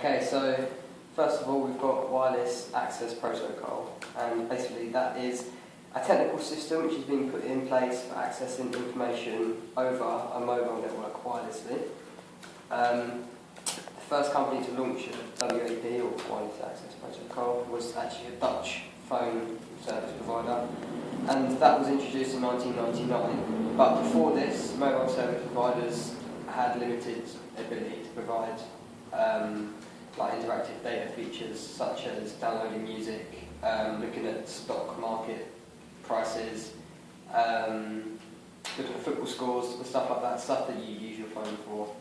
Okay, so first of all we've got wireless access protocol, and basically that is a technical system which has been put in place for accessing information over a mobile network wirelessly. The first company to launch a WAP, or wireless access protocol, was actually a Dutch phone service provider, and that was introduced in 1999. But before this, mobile service providers had limited ability to provide like interactive data features such as downloading music, looking at stock market prices, looking at football scores and stuff like that, stuff that you use your phone for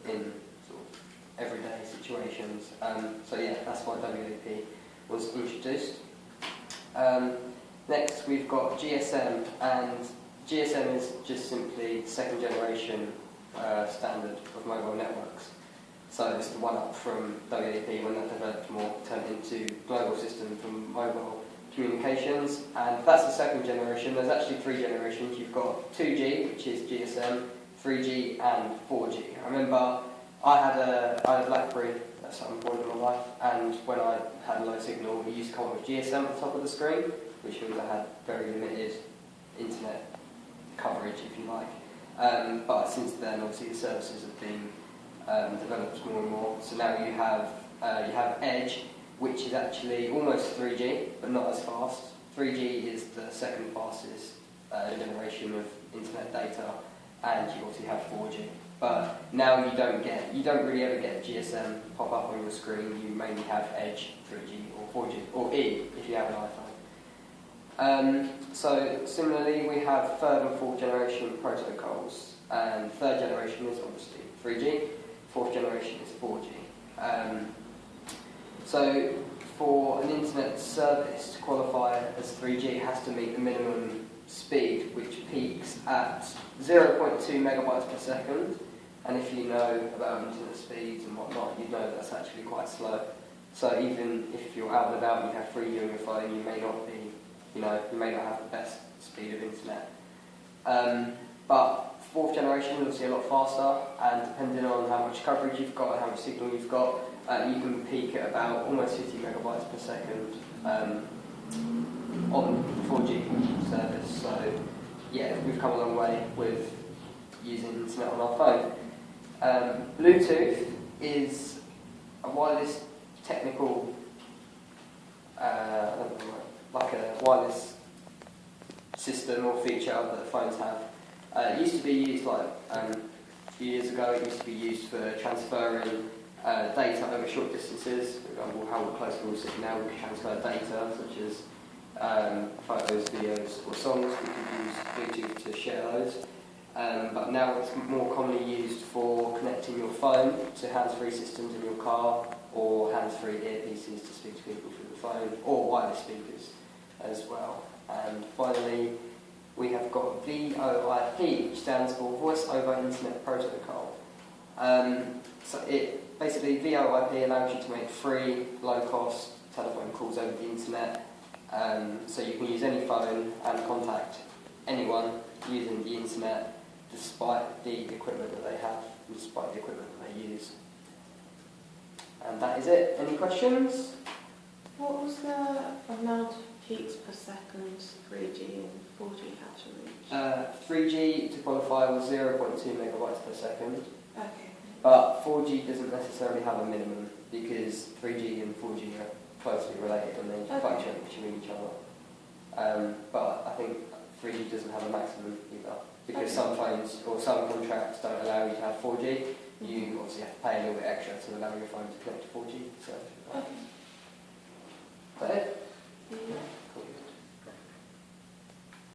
in sort of everyday situations. So yeah, that's why WAP was introduced. Next we've got GSM, and GSM is just simply the second generation standard of mobile networks. So it's the one up from WAP when that developed more, turned into global system for mobile communications, and that's the second generation. There's actually three generations. You've got 2G, which is GSM, 3G and 4G. I remember I had a BlackBerry at some point in my life, and when I had low signal, it used to come up with GSM at the top of the screen, which means I had very limited internet coverage, if you like. But since then, obviously, the services have been developed more and more. So now you have Edge, which is actually almost 3G, but not as fast. 3G is the second fastest generation of internet data, and you obviously have 4G. But now you don't really ever get GSM pop up on your screen. You mainly have Edge, 3G, or 4G, or E if you have an iPhone. So similarly, we have third and fourth generation protocols, and third generation is obviously 3G, fourth generation is 4G. So for an internet service to qualify as 3G, it has to meet the minimum speed, which peaks at 0.2 megabytes per second. And if you know about internet speeds and whatnot, you know that's actually quite slow. So even if you're out and about and you have 3G on your phone, you may not be, you may not have the best speed of internet. But fourth generation is obviously a lot faster, and depending on how much coverage you've got and how much signal you've got, you can peak at about almost 50 megabytes per second on 4G service. So yeah, we've come a long way with using internet on our phone. Bluetooth is a wireless technical, like a wireless system or feature that phones have. It used to be used a few years ago. It used to be used for transferring data over short distances. For example, how close we're sitting now, we can transfer data such as photos, videos, or songs. We can use Bluetooth to share those. But now it's more commonly used for connecting your phone to hands-free systems in your car, or hands-free earpieces to speak to people through the phone, or wireless speakers as well. And finally, we have got VoIP, which stands for Voice over Internet Protocol. So basically VoIP allows you to make free, low-cost telephone calls over the internet. So you can use any phone and contact anyone using the internet, despite the equipment that they have, and despite the equipment that they use. And that is it. Any questions? What was the amount of peaks per second 3G and 4G had to reach? 3G to qualify was 0.2 megabytes per second. Okay. But 4G doesn't necessarily have a minimum, because 3G and 4G are closely related and they fluctuate between each other. But I think 3G doesn't have a maximum either, because some phones or some contracts don't allow you to have 4G. You obviously have to pay a little bit extra to allow your phone to connect to 4G. So.